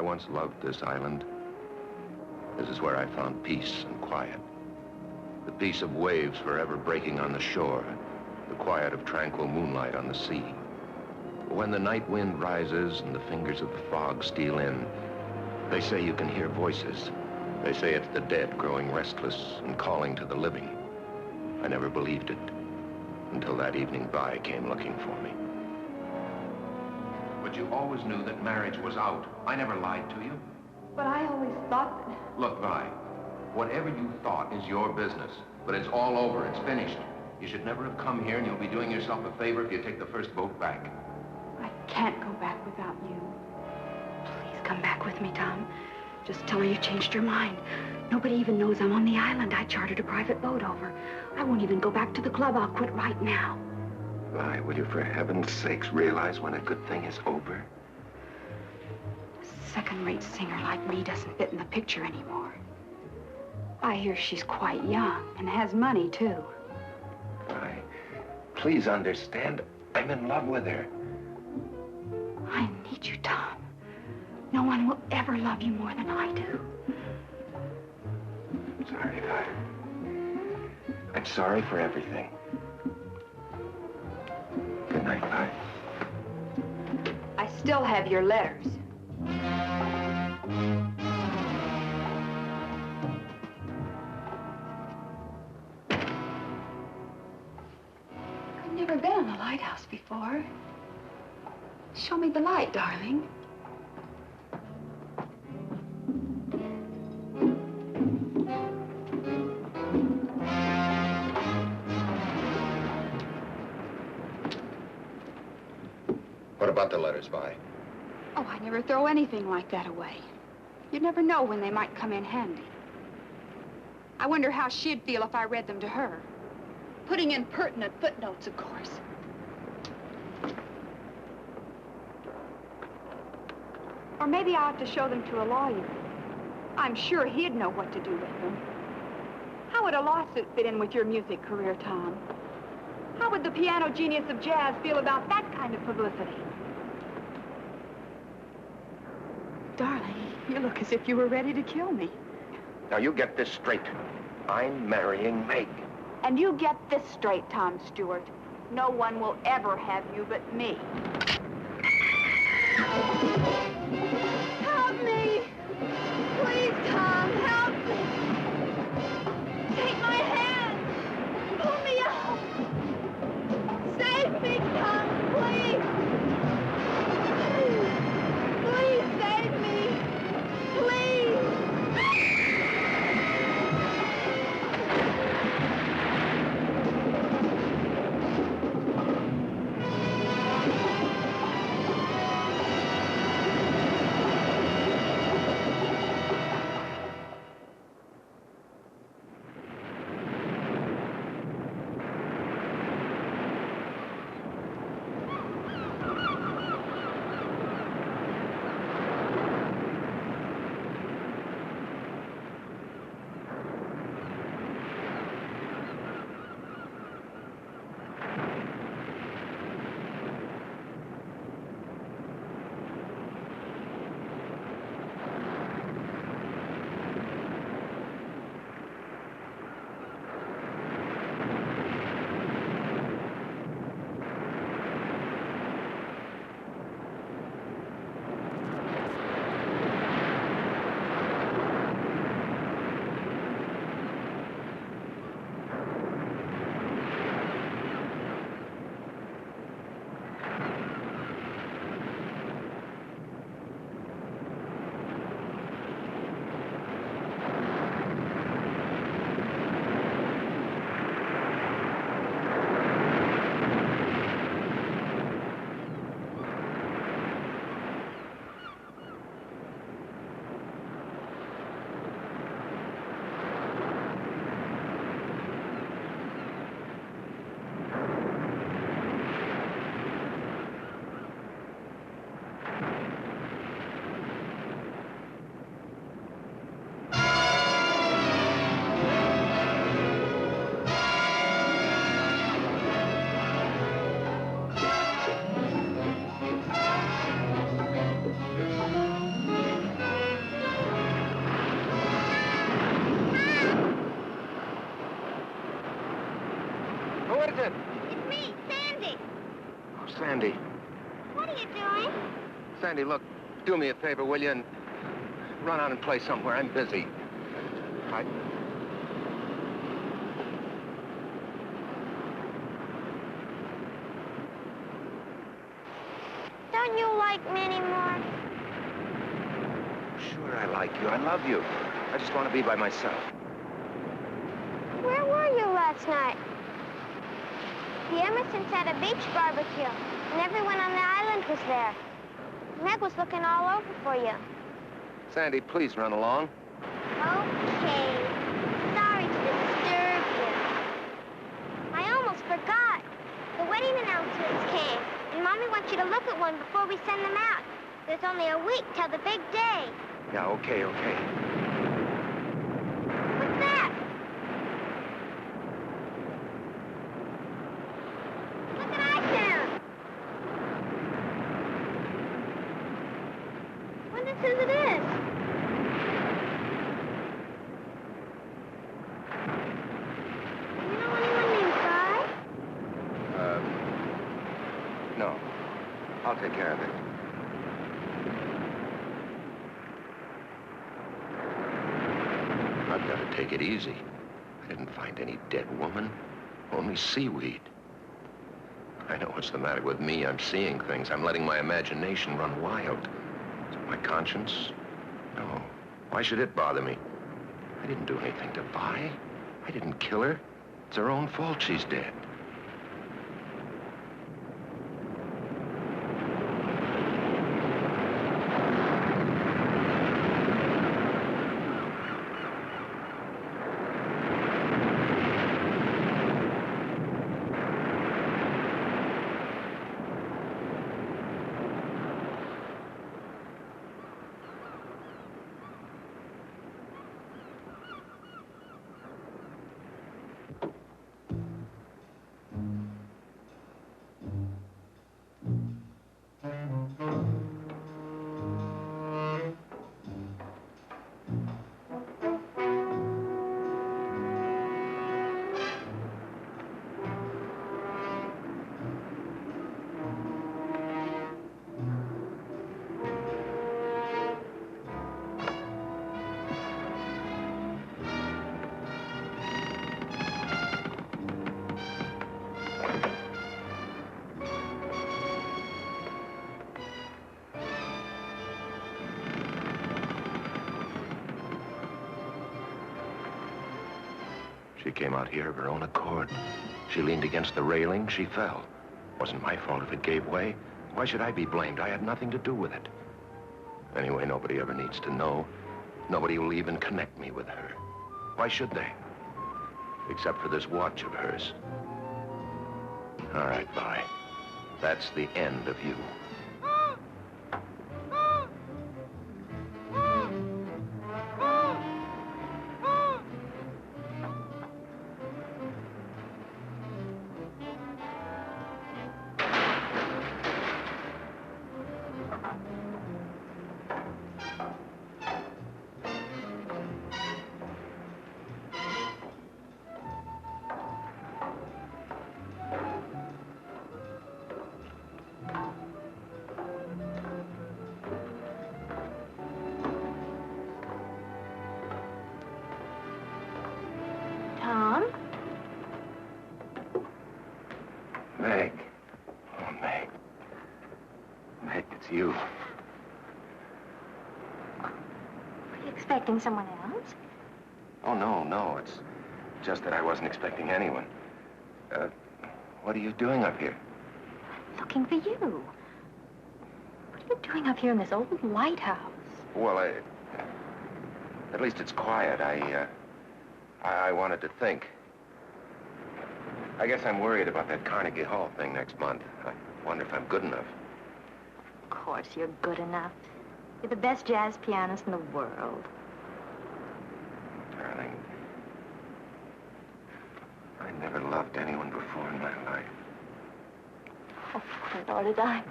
once loved this island. This is where I found peace and quiet. The peace of waves forever breaking on the shore. The quiet of tranquil moonlight on the sea. When the night wind rises and the fingers of the fog steal in, they say you can hear voices. They say it's the dead growing restless and calling to the living. I never believed it until that evening Vi came looking for me. But you always knew that marriage was out. I never lied to you. But I always thought that... Look, Vi, whatever you thought is your business, but it's all over. It's finished. You should never have come here, and you'll be doing yourself a favor if you take the first boat back. I can't go back without you. Please come back with me, Tom. Just tell her you changed your mind. Nobody even knows I'm on the island. I chartered a private boat over. I won't even go back to the club. I'll quit right now. Vi, will you for heaven's sakes realize when a good thing is over? A second-rate singer like me doesn't fit in the picture anymore. I hear she's quite young and has money, too. Vi, please understand, I'm in love with her. I need you, Tom. No one will ever love you more than I do. I'm sorry, Vi. I'm sorry for everything. Good night, Vi. I still have your letters. I've never been in a lighthouse before. Show me the light, darling. What about the letters, Vi? Oh, I never throw anything like that away. You'd never know when they might come in handy. I wonder how she'd feel if I read them to her. Putting in pertinent footnotes, of course. Or maybe I ought to show them to a lawyer. I'm sure he'd know what to do with them. How would a lawsuit fit in with your music career, Tom? How would the piano genius of jazz feel about that kind of publicity? Darling, you look as if you were ready to kill me. Now, you get this straight. I'm marrying Meg. And you get this straight, Tom Stewart. No one will ever have you but me. Help me! Please, Tom, help me! Take my hand! Pull me out! Save me, Tom, please! Please save me! Please! is it? It's me, Sandy. Oh, Sandy. What are you doing? Sandy, look, do me a favor, will you? And run out and play somewhere. I'm busy. Don't you like me anymore? Sure, I like you. I love you. I just want to be by myself. Where were you last night? The Emersons had a beach barbecue, and everyone on the island was there. Meg was looking all over for you. Sandy, please run along. Okay. Sorry to disturb you. I almost forgot. The wedding announcements came, and Mommy wants you to look at one before we send them out. There's only a week till the big day. Yeah, okay. What's that? Look at iPhone. Wonder whose it is. You know anyone named Guy? No. I'll take care of it. I've got to take it easy. I didn't find any dead woman, only seaweed. I know what's the matter with me. I'm seeing things. I'm letting my imagination run wild. Is it my conscience? No. Why should it bother me? I didn't do anything to Vi. I didn't kill her. It's her own fault she's dead. She came out here of her own accord. She leaned against the railing. She fell. Wasn't my fault if it gave way. Why should I be blamed? I had nothing to do with it. Anyway, nobody ever needs to know. Nobody will even connect me with her. Why should they? Except for this watch of hers. All right, Vi. That's the end of you. Tom? Meg. Oh, Meg. Meg, it's you. Are you expecting someone else? Oh, no. It's just that I wasn't expecting anyone. What are you doing up here? Looking for you. What are you doing up here in this old lighthouse? Well, at least it's quiet. I wanted to think. I guess I'm worried about that Carnegie Hall thing next month. I wonder if I'm good enough. Of course you're good enough. You're the best jazz pianist in the world. Darling, I never loved anyone before in my life. Oh, nor did I.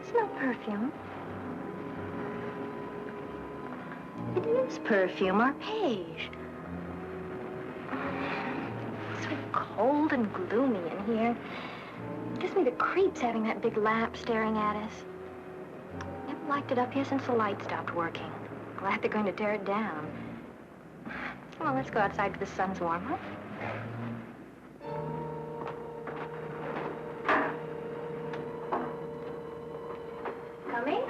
Smell perfume. It is perfume, arpege. It's so cold and gloomy in here. It gives me the creeps having that big lamp staring at us. Never liked it up here since the light stopped working. Glad they're going to tear it down. Come on, let's go outside till the sun's warm, huh? Coming?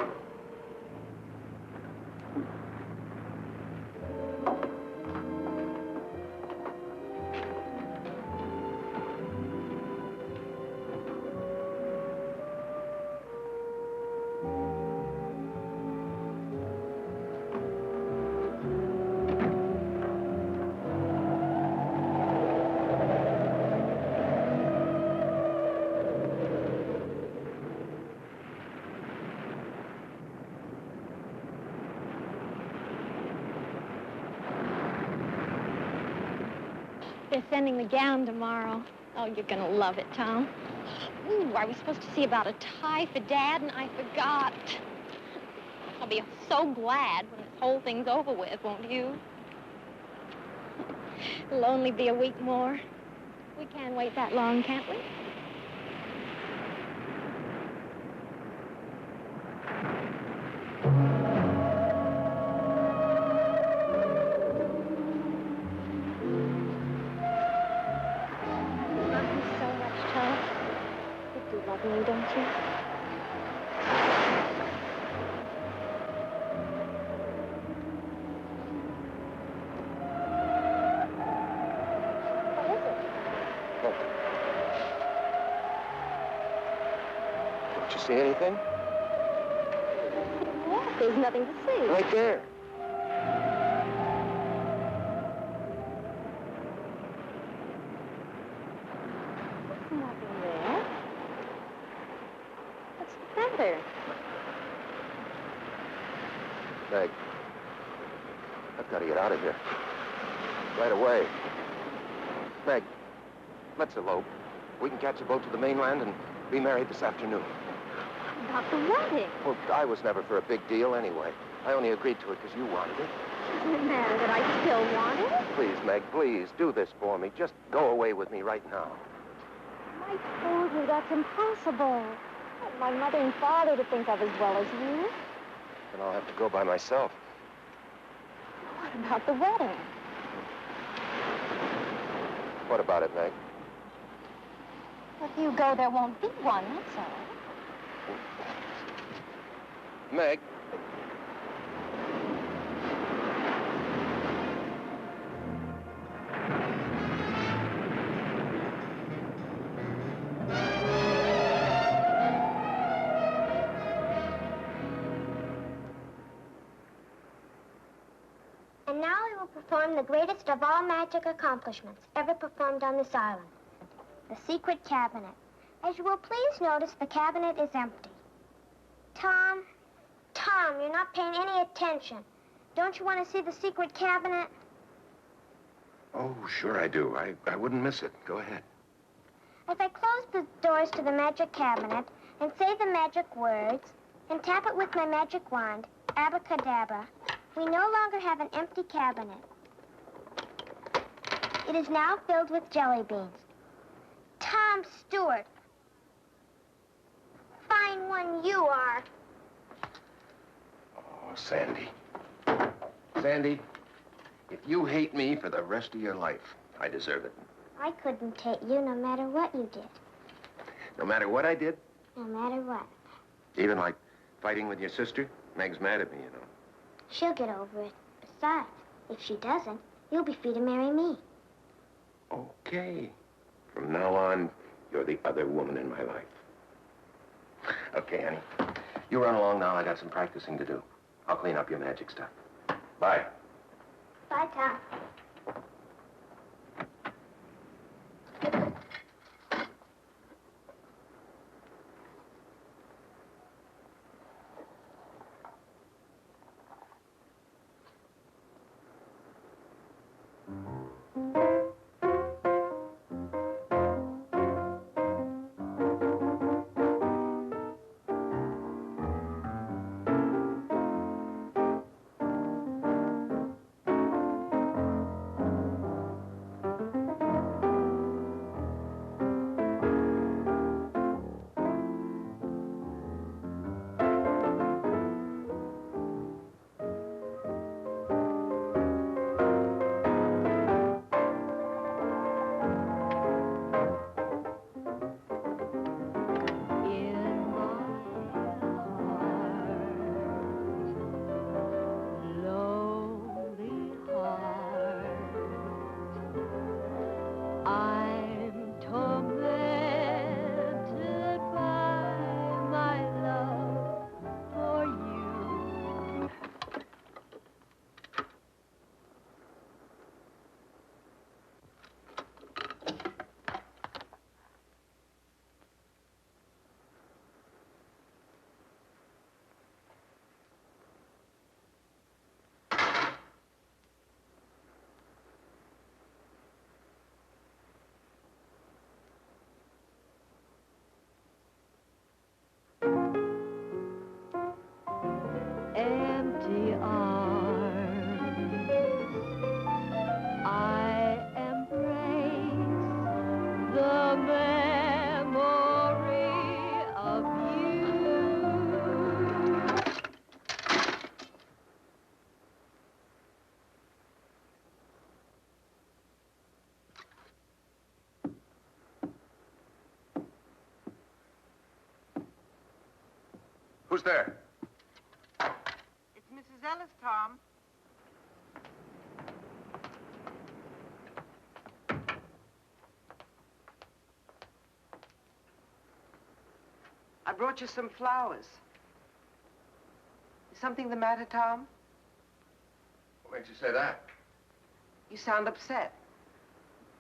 They're sending the gown tomorrow. Oh, you're gonna love it, Tom. Ooh, I was supposed to see about a tie for Dad, and I forgot. I'll be so glad when this whole thing's over with, won't you? It'll only be a week more. We can't wait that long, can't we? Don't you? What is it? Look. Don't you see anything? What? There's nothing to see. Right there. There's nothing there. What's the matter? Meg, I've got to get out of here. Right away. Meg, let's elope. We can catch a boat to the mainland and be married this afternoon. About the wedding. Well, I was never for a big deal anyway. I only agreed to it because you wanted it. Doesn't it matter that I still want it? Please, Meg, please, do this for me. Just go away with me right now. I told you that's impossible. My mother and father to think of as well as you. Then I'll have to go by myself. What about the wedding? What about it, Meg? If you go, there won't be one, that's all. Meg. And now we will perform the greatest of all magic accomplishments ever performed on this island. The secret cabinet. As you will please notice, the cabinet is empty. Tom, you're not paying any attention. Don't you want to see the secret cabinet? Oh, sure I do. I wouldn't miss it. Go ahead. If I close the doors to the magic cabinet and say the magic words and tap it with my magic wand, abracadabra, we no longer have an empty cabinet. It is now filled with jelly beans. Tom Stewart. Fine one you are. Oh, Sandy. Sandy, if you hate me for the rest of your life, I deserve it. I couldn't hate you no matter what you did. No matter what I did? No matter what. Even like fighting with your sister? Meg's mad at me, you know. She'll get over it. Besides, if she doesn't, you'll be free to marry me. Okay. From now on, you're the other woman in my life. Okay, honey. You run along now. I got some practicing to do. I'll clean up your magic stuff. Bye. Bye, Tom. Who's there? It's Mrs. Ellis, Tom. I brought you some flowers. Is something the matter, Tom? What makes you say that? You sound upset.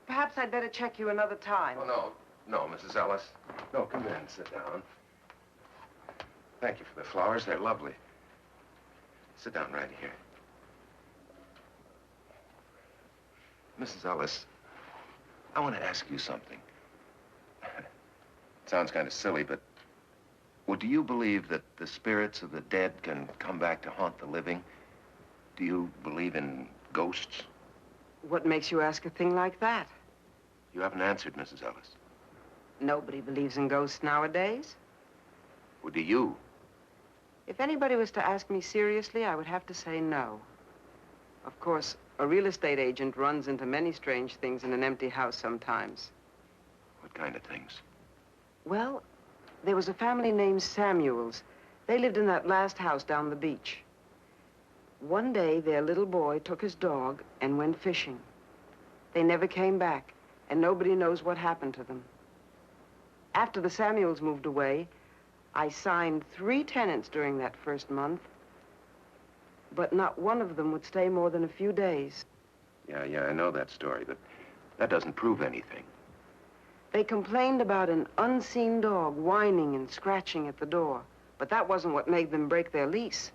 Perhaps I'd better check you another time. Oh, no, Mrs. Ellis. No, come in, sit down. Thank you for the flowers. They're lovely. Sit down right here. Mrs. Ellis, I want to ask you something. It sounds kind of silly, but do you believe that the spirits of the dead can come back to haunt the living? Do you believe in ghosts? What makes you ask a thing like that? You haven't answered, Mrs. Ellis. Nobody believes in ghosts nowadays. Well, do you? If anybody was to ask me seriously, I would have to say no. Of course, a real estate agent runs into many strange things in an empty house sometimes. What kind of things? Well, there was a family named Samuels. They lived in that last house down the beach. One day, their little boy took his dog and went fishing. They never came back, and nobody knows what happened to them. After the Samuels moved away, I signed 3 tenants during that first month, but not one of them would stay more than a few days. Yeah, I know that story, but that doesn't prove anything. They complained about an unseen dog whining and scratching at the door, but that wasn't what made them break their lease.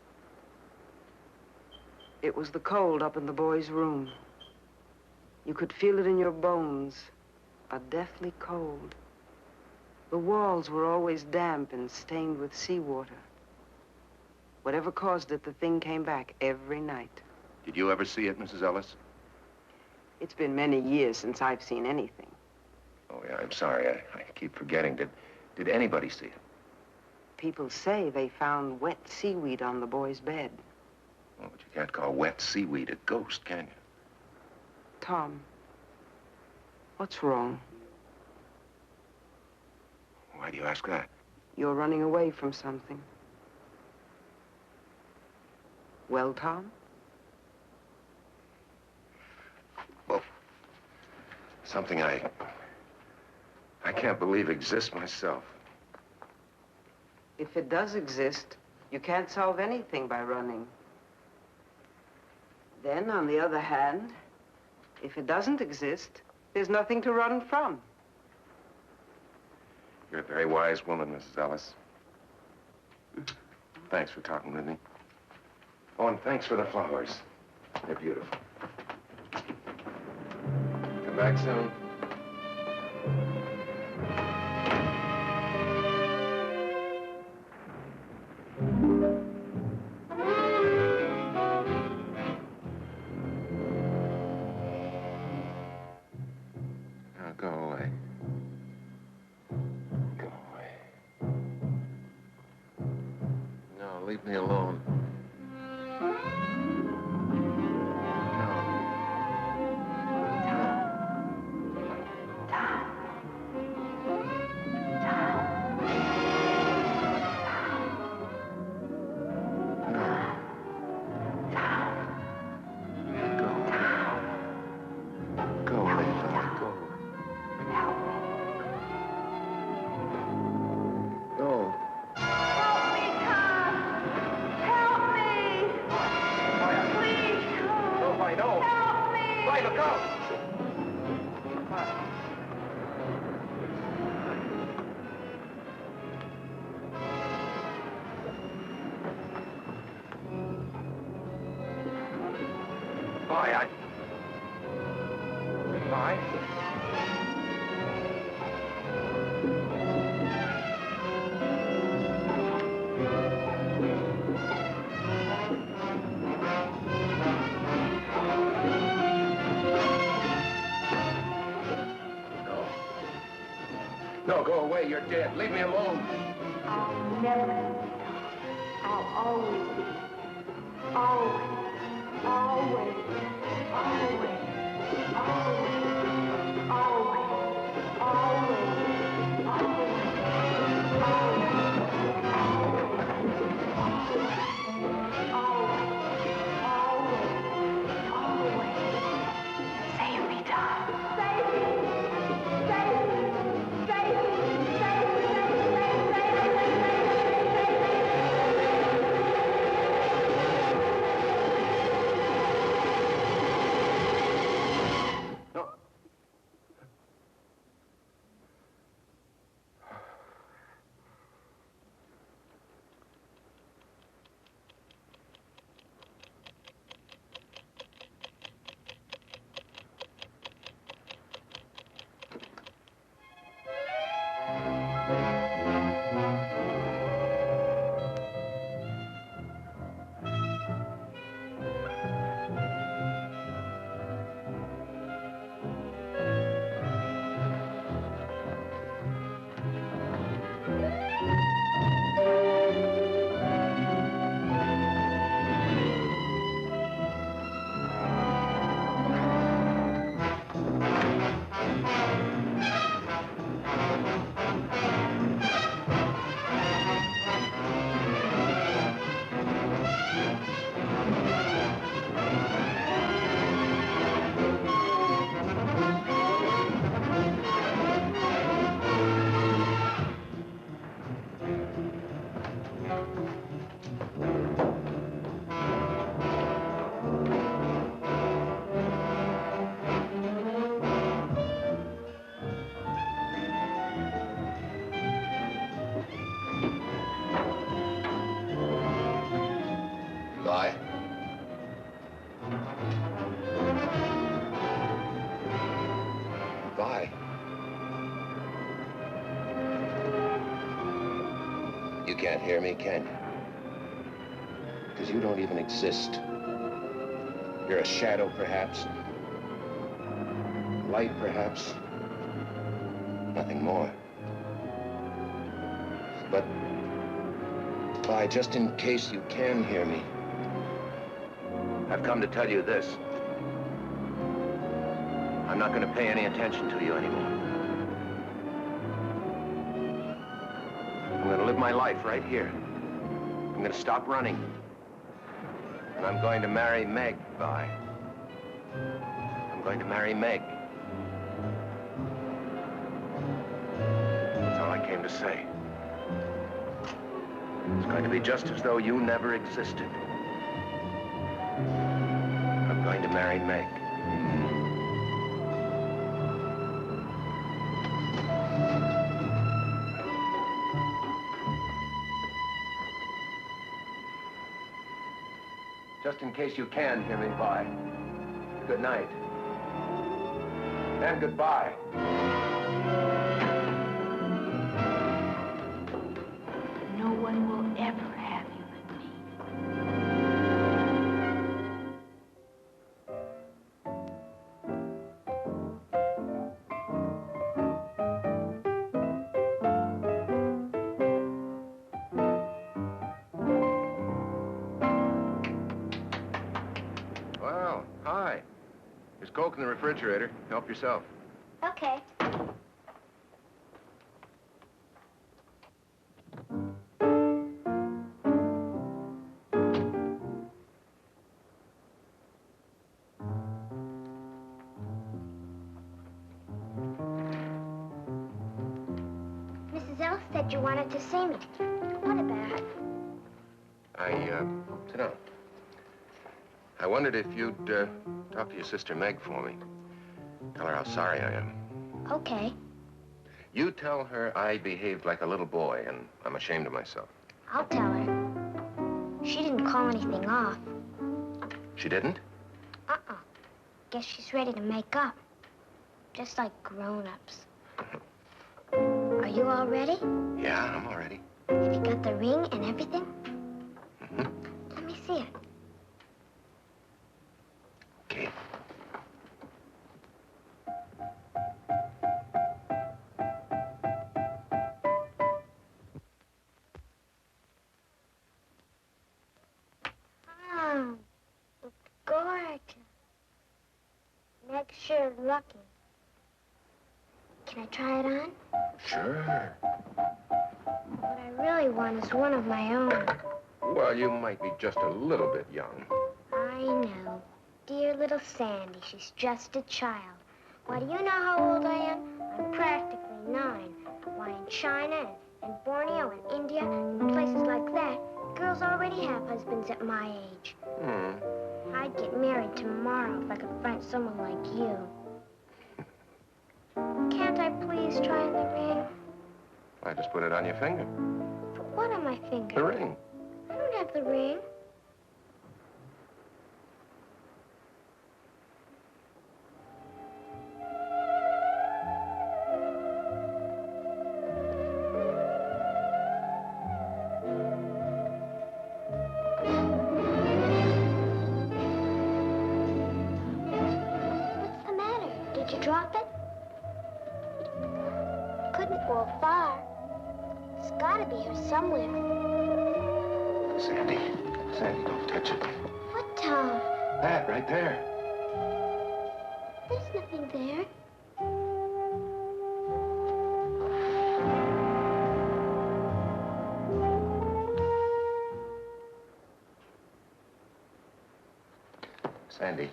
It was the cold up in the boy's room. You could feel it in your bones, a deathly cold. The walls were always damp and stained with seawater. Whatever caused it, the thing came back every night. Did you ever see it, Mrs. Ellis? It's been many years since I've seen anything. Oh, yeah, I'm sorry. I keep forgetting. Did anybody see it? People say they found wet seaweed on the boy's bed. Oh, but you can't call wet seaweed a ghost, can you? Tom, what's wrong? Why do you ask that? You're running away from something. Well, Tom? Well, something I can't believe exists myself. If it does exist, you can't solve anything by running. Then, on the other hand, if it doesn't exist, there's nothing to run from. You're a very wise woman, Mrs. Ellis. Thanks for talking with me. Oh, and thanks for the flowers. They're beautiful. Come back soon. Now, go away. Go away. No, leave me alone. No, go away. You're dead. Leave me alone. I'll never leave you. I'll always be. Always. Always. Always. Always. Always. Always. Always. Always. can't hear me, can you? Because you don't even exist. You're a shadow, perhaps. Light, perhaps. Nothing more. But, Vi, just in case you can hear me, I've come to tell you this. I'm not going to pay any attention to you anymore. I'm going to live my life right here. I'm going to stop running. And I'm going to marry Meg, Vi. I'm going to marry Meg. That's all I came to say. It's going to be just as though you never existed. I'm going to marry Meg. Just in case you can hear me, Vi. Good night. And goodbye. No one will ever have you but me. Well, hi. There's Coke in the refrigerator. Help yourself. Okay. Mrs. Ellis said you wanted to see me. What about? Sit down. I wondered if you'd, talk to your sister Meg for me. Tell her how sorry I am. Okay. You tell her I behaved like a little boy, and I'm ashamed of myself. I'll tell her. She didn't call anything off. She didn't? Uh-uh. Guess she's ready to make up. Just like grown-ups. Are you all ready? Yeah, I'm all ready. Have you got the ring and everything? Mm-hmm. Let me see it. Okay. Oh, it's gorgeous. Meg's sure lucky. Can I try it on? Sure. What I really want is one of my own. Well, you might be just a little bit young. I know. Dear little Sandy, she's just a child. Why, do you know how old I am? I'm practically 9. Why, in China and Borneo and India and places like that, girls already have husbands at my age. Hmm. I'd get married tomorrow if I could find someone like you. Can't I please try on the ring? I just put it on your finger. But what on my finger? The ring. I don't have the ring. What's the matter? Did you drop it? Couldn't go far. It's gotta be here somewhere. Sandy. Sandy, don't touch it. What, Tom? That right there. There's nothing there. Sandy.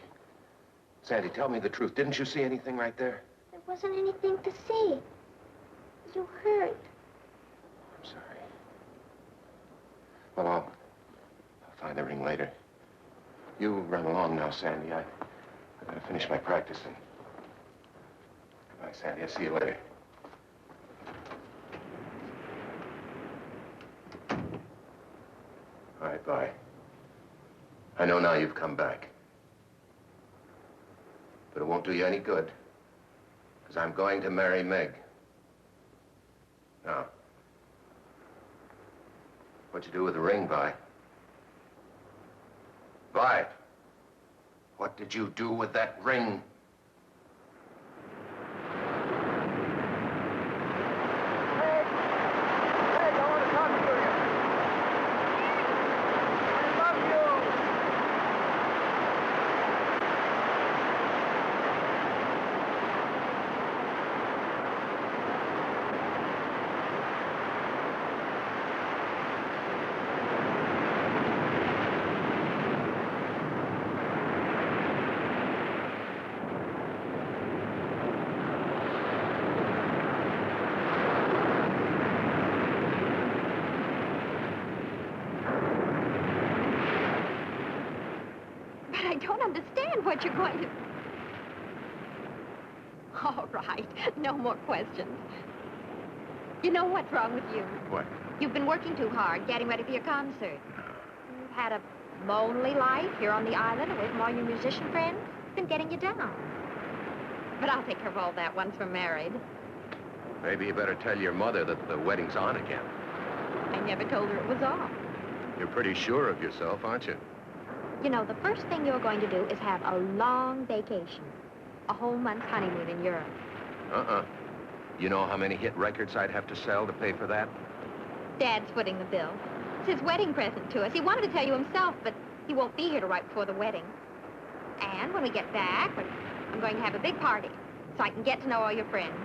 Sandy, tell me the truth. Didn't you see anything right there? There wasn't anything to see. You hurt. I'm sorry. Well, I'll find the ring later. You run along now, Sandy. I gotta finish my practicing. Goodbye, Sandy. I'll see you later. All right, bye. I know now you've come back. But it won't do you any good. Because I'm going to marry Meg. Now, What'd you do with the ring, Vi? Vi! What did you do with that ring? I don't understand what you're going to... All right, no more questions. You know what's wrong with you? What? You've been working too hard, getting ready for your concert. You've had a lonely life here on the island, away from all your musician friends. It's been getting you down. But I'll take care of all that once we're married. Maybe you better tell your mother that the wedding's on again. I never told her it was off. You're pretty sure of yourself, aren't you? You know, the first thing you're going to do is have a long vacation. A whole month's honeymoon in Europe. You know how many hit records I'd have to sell to pay for that? Dad's footing the bill. It's his wedding present to us. He wanted to tell you himself, but he won't be here till right before the wedding. And when we get back, I'm going to have a big party, so I can get to know all your friends.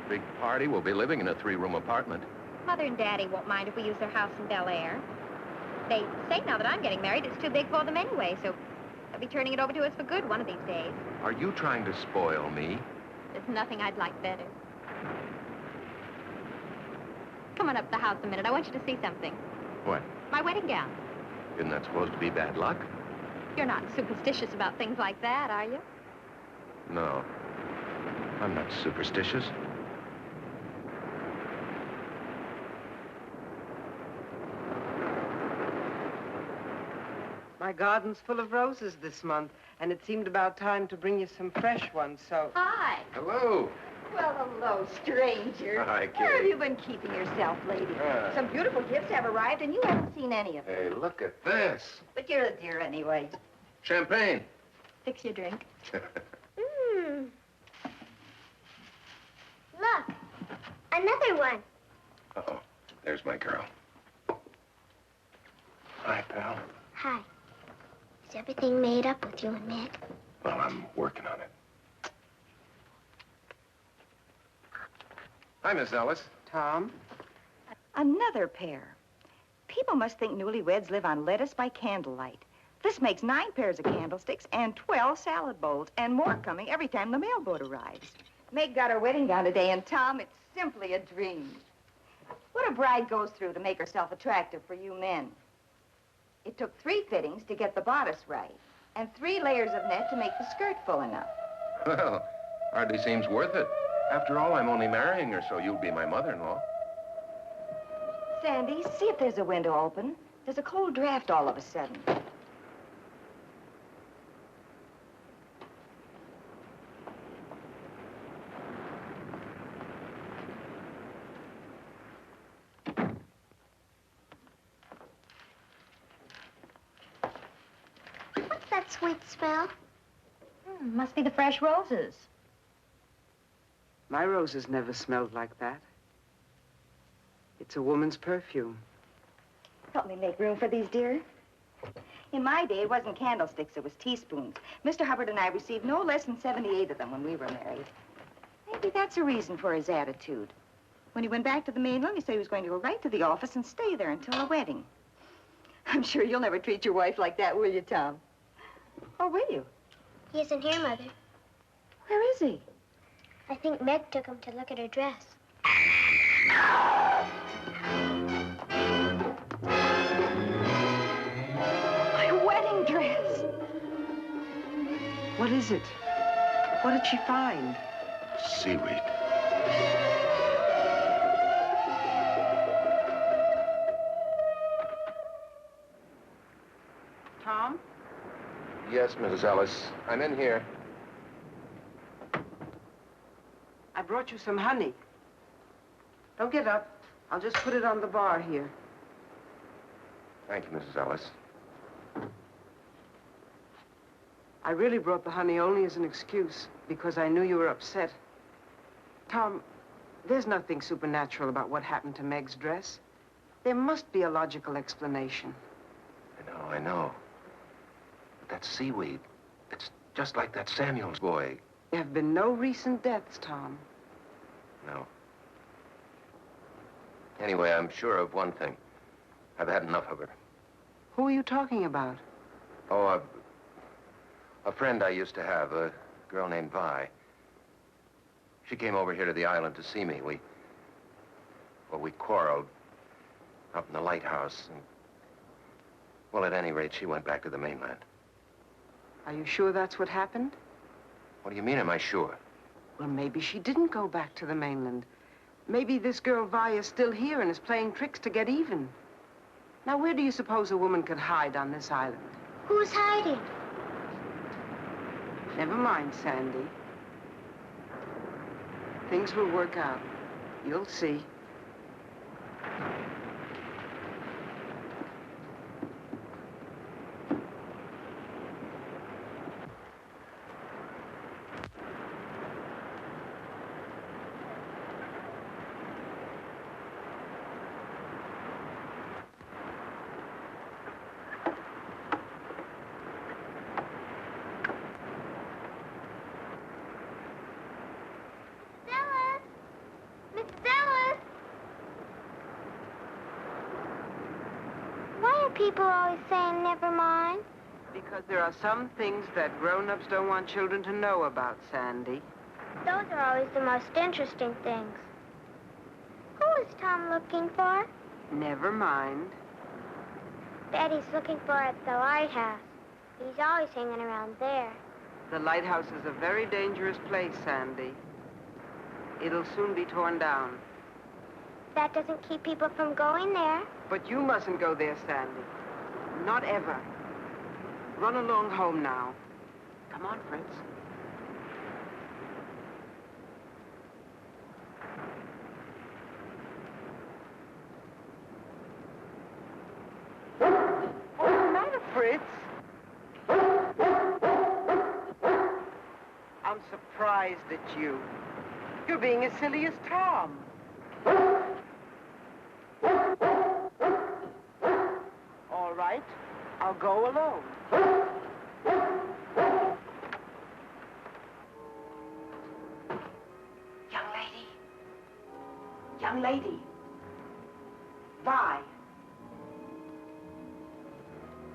Big party? We'll be living in a 3-room apartment. Mother and Daddy won't mind if we use their house in Bel Air. They say now that I'm getting married, it's too big for them anyway, so they'll be turning it over to us for good one of these days. Are you trying to spoil me? There's nothing I'd like better. Come on up to the house a minute. I want you to see something. What? My wedding gown. Isn't that supposed to be bad luck? You're not superstitious about things like that, are you? No. I'm not superstitious. My garden's full of roses this month, and it seemed about time to bring you some fresh ones, so... Hi. Hello. Well, hello, stranger. Hi, Kate. Where have you been keeping yourself, lady? Some beautiful gifts have arrived, and you haven't seen any of them. Hey, look at this. But you're a dear anyway. Champagne. Fix your drink. Look, another one. Uh-oh. There's my girl. Hi, pal. Hi. Is everything made up with you and Meg? Well, I'm working on it. Hi, Miss Ellis. Tom? Another pair. People must think newlyweds live on lettuce by candlelight. This makes 9 pairs of candlesticks and 12 salad bowls, and more coming every time the mailboat arrives. Meg got her wedding gown today, and Tom, it's simply a dream. What a bride goes through to make herself attractive for you men. It took 3 fittings to get the bodice right, and 3 layers of net to make the skirt full enough. Well, hardly seems worth it. After all, I'm only marrying her, so you'll be my mother-in-law. Sandy, see if there's a window open. There's a cold draft all of a sudden. What's that sweet smell? Must be the fresh roses. My roses never smelled like that. It's a woman's perfume. Help me make room for these, dear. In my day, it wasn't candlesticks, it was teaspoons. Mr. Hubbard and I received no less than 78 of them when we were married. Maybe that's a reason for his attitude. When he went back to the mainland, he said he was going to go right to the office and stay there until the wedding. I'm sure you'll never treat your wife like that, will you, Tom? Or will you? He isn't here, Mother. Where is he? I think Meg took him to look at her dress. My wedding dress! What is it? What did she find? Seaweed. Tom? Yes, Mrs. Ellis. I'm in here. I brought you some honey. Don't get up. I'll just put it on the bar here. Thank you, Mrs. Ellis. I really brought the honey only as an excuse, because I knew you were upset. Tom, there's nothing supernatural about what happened to Meg's dress. There must be a logical explanation. I know. But that seaweed, it's just like that Samuels boy. There have been no recent deaths, Tom. No. Anyway, I'm sure of one thing. I've had enough of her. Who are you talking about? Oh, a friend I used to have, a girl named Vi. She came over here to the island to see me. We quarreled up in the lighthouse. And, well, at any rate, she went back to the mainland. Are you sure that's what happened? What do you mean, am I sure? Well, maybe she didn't go back to the mainland. Maybe this girl Vi is still here and is playing tricks to get even. Now, where do you suppose a woman could hide on this island? Who's hiding? Never mind, Sandy. Things will work out. You'll see. People always saying never mind. Because there are some things that grown-ups don't want children to know about, Sandy. Those are always the most interesting things. Who is Tom looking for? Never mind. Betty's looking for at the lighthouse. He's always hanging around there. The lighthouse is a very dangerous place, Sandy. It'll soon be torn down. That doesn't keep people from going there. But you mustn't go there, Sandy. Not ever. Run along home now. Come on, Fritz. What's the matter, Fritz? I'm surprised at you. You're being as silly as Tom. All right, I'll go alone. Young lady. Young lady. Vi.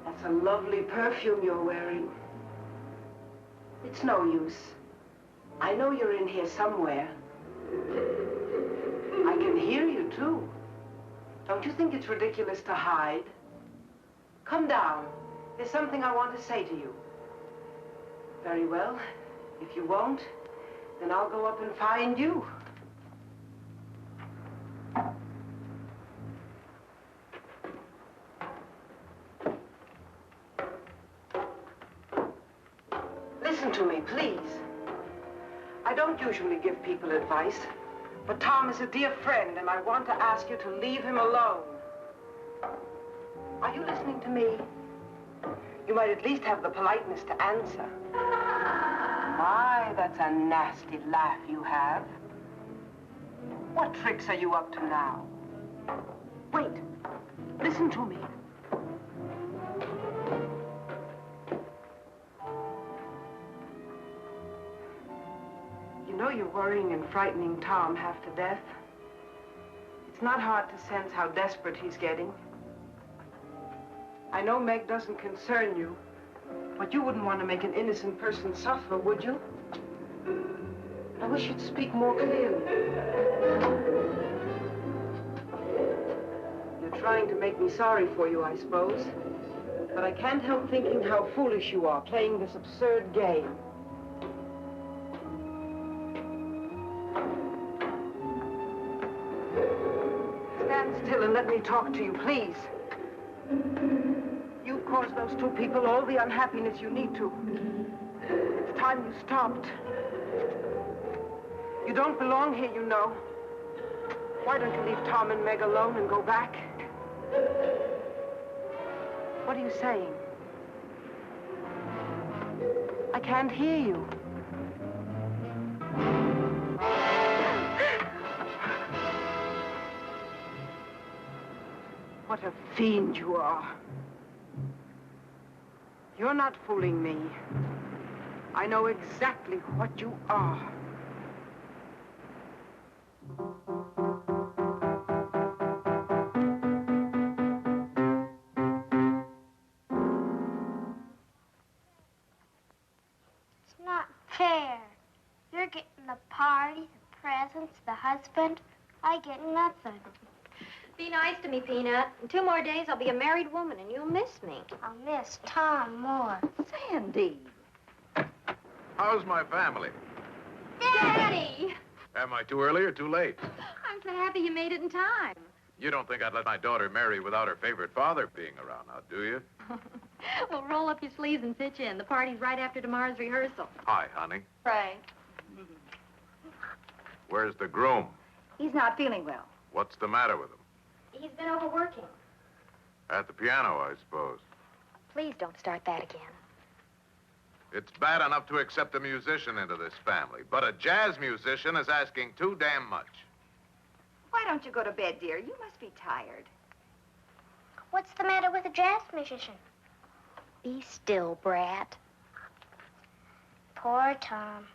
That's a lovely perfume you're wearing. It's no use. I know you're in here somewhere. I can hear you, too. Don't you think it's ridiculous to hide? Come down. There's something I want to say to you. Very well. If you won't, then I'll go up and find you. Listen to me, please. I don't usually give people advice, but Tom is a dear friend, and I want to ask you to leave him alone. Are you listening to me? You might at least have the politeness to answer. My, that's a nasty laugh you have. What tricks are you up to now? Wait. Listen to me. You know you're worrying and frightening Tom half to death. It's not hard to sense how desperate he's getting. I know Meg doesn't concern you, but you wouldn't want to make an innocent person suffer, would you? I wish you'd speak more clearly. You're trying to make me sorry for you, I suppose. But I can't help thinking how foolish you are, playing this absurd game. Stand still and let me talk to you, please. You've caused those two people all the unhappiness you need to. It's time you stopped. You don't belong here, you know. Why don't you leave Tom and Meg alone and go back? What are you saying? I can't hear you. What a fiend you are. You're not fooling me. I know exactly what you are. It's not fair. You're getting the party, the presents, the husband. I get nothing. Be nice to me, Peanut. In 2 more days, I'll be a married woman, and you'll miss me. I'll miss Tom more. Sandy. How's my family? Daddy! Am I too early or too late? I'm so happy you made it in time. You don't think I'd let my daughter marry without her favorite father being around now, do you? Well, roll up your sleeves and pitch in. The party's right after tomorrow's rehearsal. Hi, honey. Frank. Where's the groom? He's not feeling well. What's the matter with him? He's been overworking. At the piano, I suppose. Please don't start that again. It's bad enough to accept a musician into this family, but a jazz musician is asking too damn much. Why don't you go to bed, dear? You must be tired. What's the matter with a jazz musician? Be still, brat. Poor Tom.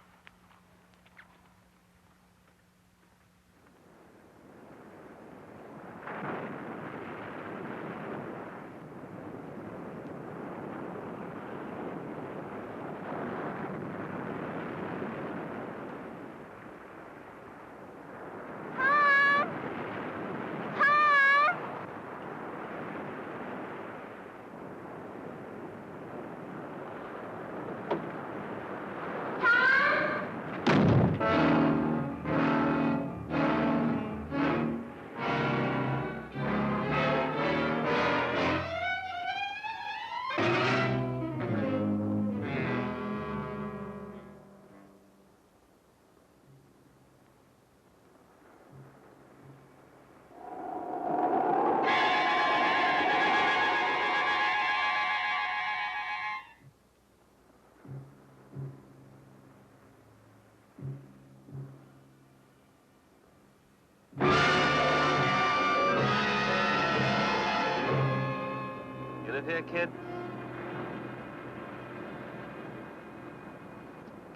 Here, kid?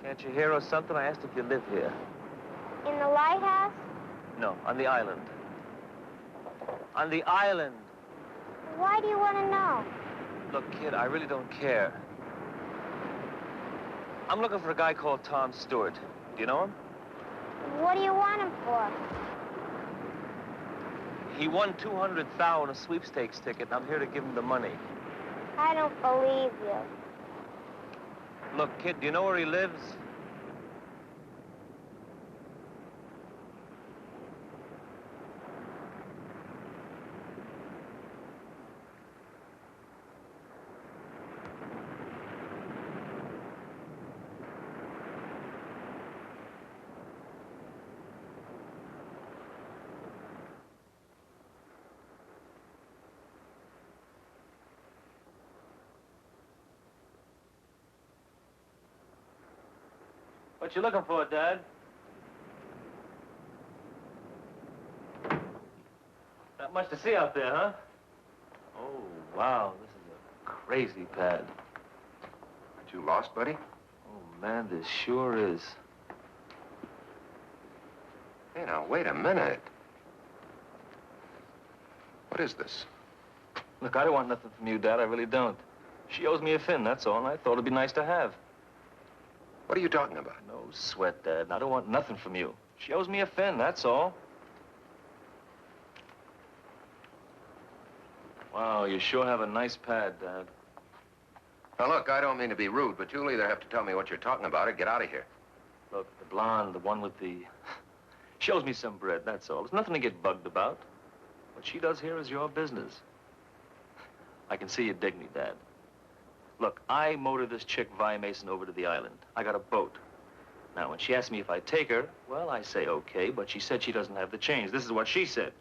Can't you hear or something? I asked if you live here. In the lighthouse? No, on the island. On the island. Why do you want to know? Look, kid, I really don't care. I'm looking for a guy called Tom Stewart. Do you know him? What do you want him for? He won $200,000 on a sweepstakes ticket, and I'm here to give him the money. I don't believe you. Look, kid, do you know where he lives? What you looking for, Dad? Not much to see out there, huh? Oh, wow, this is a crazy pad. Aren't you lost, buddy? Oh, man, this sure is. Hey, now, wait a minute. What is this? Look, I don't want nothing from you, Dad. I really don't. She owes me a fin, that's all, and I thought it'd be nice to have. What are you talking about? No sweat, Dad. I don't want nothing from you. She owes me a fin, that's all. Wow, you sure have a nice pad, Dad. Now, look, I don't mean to be rude, but you'll either have to tell me what you're talking about or get out of here. Look, the blonde, the one with the... She owes me some bread, that's all. There's nothing to get bugged about. What she does here is your business. I can see you dig me, Dad. Look, I motored this chick, Vi Mason, over to the island. I got a boat. Now, when she asked me if I'd take her, well, I say okay, but she said she doesn't have the change. This is what she said.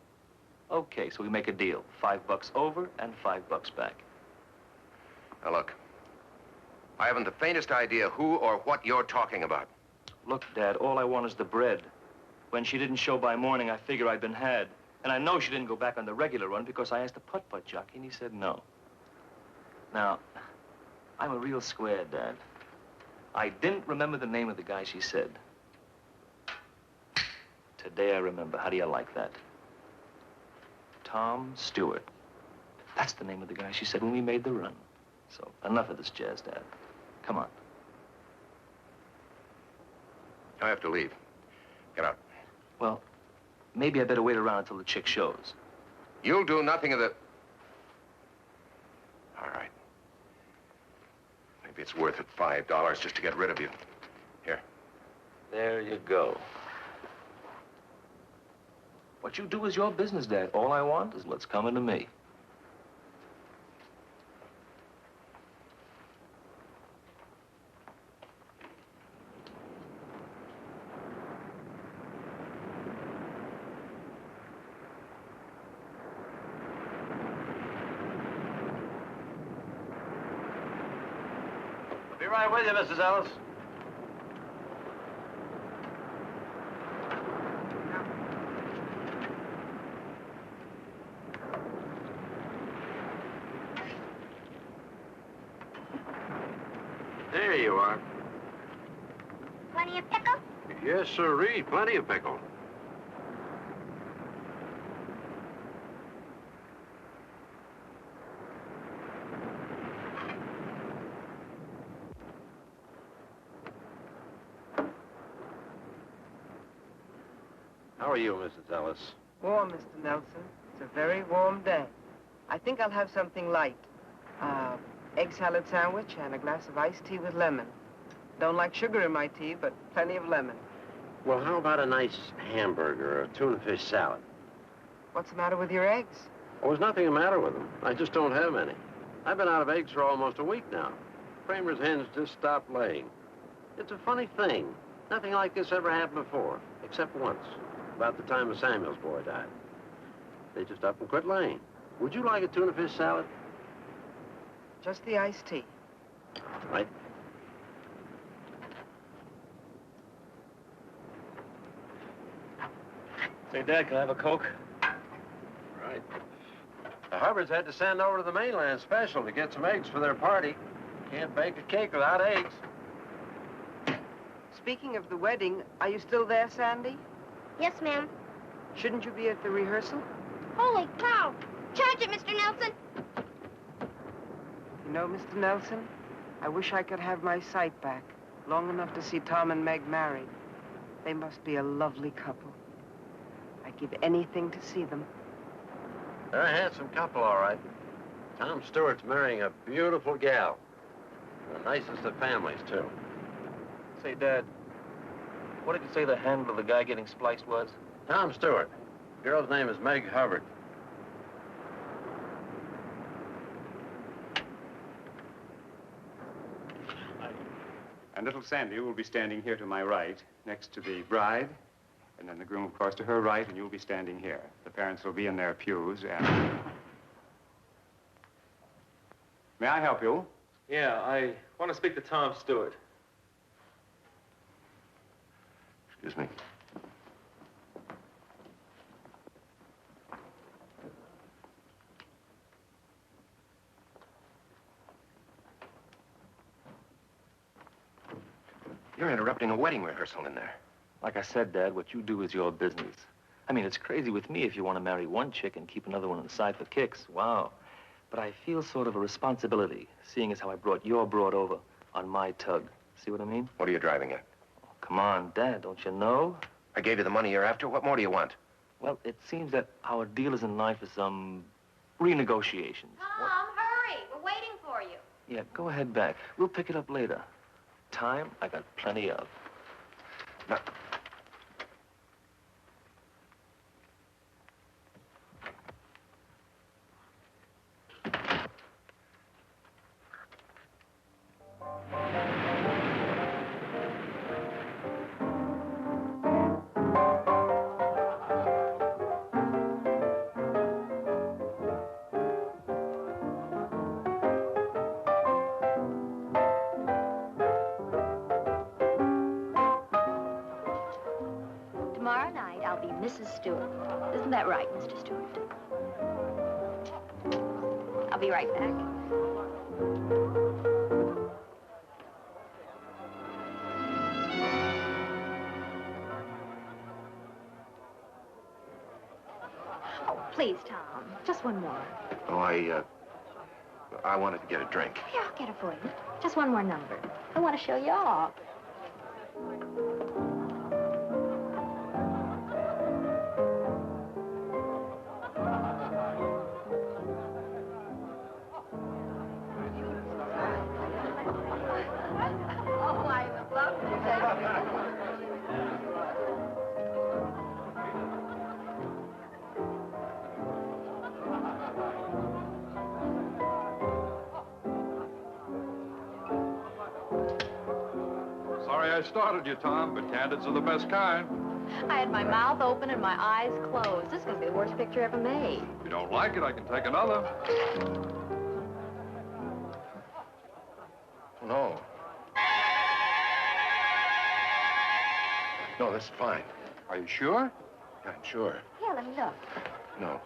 Okay, so we make a deal. $5 over and $5 back. Now, look. I haven't the faintest idea who or what you're talking about. Look, Dad, all I want is the bread. When she didn't show by morning, I figure I'd been had. And I know she didn't go back on the regular run because I asked the putt-putt jockey, and he said no. Now, I'm a real square, Dad. I didn't remember the name of the guy she said. Today I remember. How do you like that? Tom Stewart. That's the name of the guy she said when we made the run. So, enough of this jazz, Dad. Come on. I have to leave. Get out. Well, maybe I better wait around until the chick shows. You'll do nothing of the... All right. Maybe it's worth it, $5 just to get rid of you. Here. There you go. What you do is your business, Dad. All I want is what's coming to me. Be right with you, Mrs. Ellis. There you are. Plenty of pickle? Yes, sirree. Plenty of pickle. How are you, Mrs. Ellis? Warm, Mr. Nelson. It's a very warm day. I think I'll have something light. Egg salad sandwich and a glass of iced tea with lemon. Don't like sugar in my tea, but plenty of lemon. Well, how about a nice hamburger or a tuna fish salad? What's the matter with your eggs? Oh, there's nothing the matter with them. I just don't have any. I've been out of eggs for almost a week now. Kramer's hens just stopped laying. It's a funny thing. Nothing like this ever happened before, except once, about the time of Samuel's boy died. They just up and quit laying. Would you like a tuna fish salad? Just the iced tea. Right. Say, Dad, can I have a Coke? Right. The Hubbards had to send over to the mainland special to get some eggs for their party. Can't bake a cake without eggs. Speaking of the wedding, are you still there, Sandy? Yes, ma'am. Shouldn't you be at the rehearsal? Holy cow! Charge it, Mr. Nelson! You know, Mr. Nelson, I wish I could have my sight back, long enough to see Tom and Meg married. They must be a lovely couple. I'd give anything to see them. They're a handsome couple, all right. Tom Stewart's marrying a beautiful gal. The nicest of families, too. Say, Dad, what did you say the handle of the guy getting spliced was? Tom Stewart. The girl's name is Meg Hubbard. And little Sandy will be standing here to my right, next to the bride, and then the groom, of course, to her right, and you'll be standing here. The parents will be in their pews, and... May I help you? Yeah, I want to speak to Tom Stewart. Excuse me. You're interrupting a wedding rehearsal in there. Like I said, Dad, what you do is your business. I mean, it's crazy with me if you want to marry one chick and keep another one on the side for kicks. Wow. But I feel sort of a responsibility, seeing as how I brought your broad over on my tug. See what I mean? What are you driving at? Oh, come on, Dad, don't you know? I gave you the money you're after. What more do you want? Well, it seems that our deal is in line for some renegotiations. Tom, hurry! We're waiting for you. Yeah, go ahead back. We'll pick it up later. Time, I got plenty of. No. Mrs. Stewart. Isn't that right, Mr. Stewart? I'll be right back. Oh, please, Tom. Just one more. Oh, I wanted to get a drink. Here, I'll get it for you. Just one more number. I want to show you off. Sorry I started you, Tom, but candids are the best kind. I had my mouth open and my eyes closed. This is going to be the worst picture ever made. If you don't like it, I can take another. No. No, that's fine. Are you sure? Yeah, I'm sure. Here, let me look. No.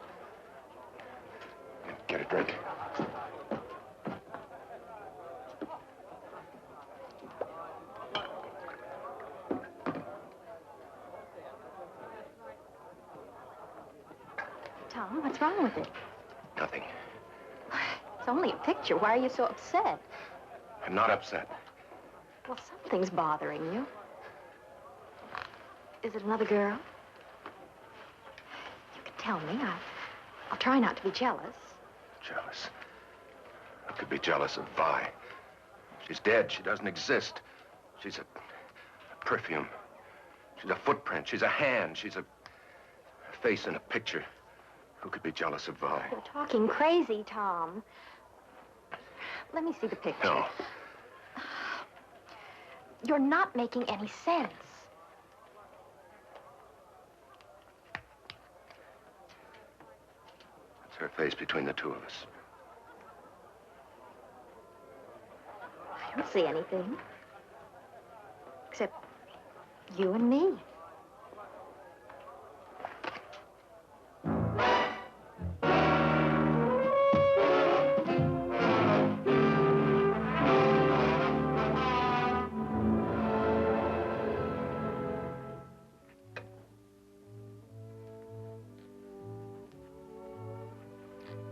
Get a drink. Tom, what's wrong with it? Nothing. It's only a picture. Why are you so upset? I'm not upset. Well, something's bothering you. Is it another girl? You can tell me. I'll try not to be jealous. Jealous? I could be jealous of Vi. She's dead. She doesn't exist. She's a perfume. She's a footprint. She's a hand. She's a face in a picture. Who could be jealous of Vi? You're talking crazy, Tom. Let me see the picture. No. You're not making any sense. It's her face between the two of us. I don't see anything. Except you and me.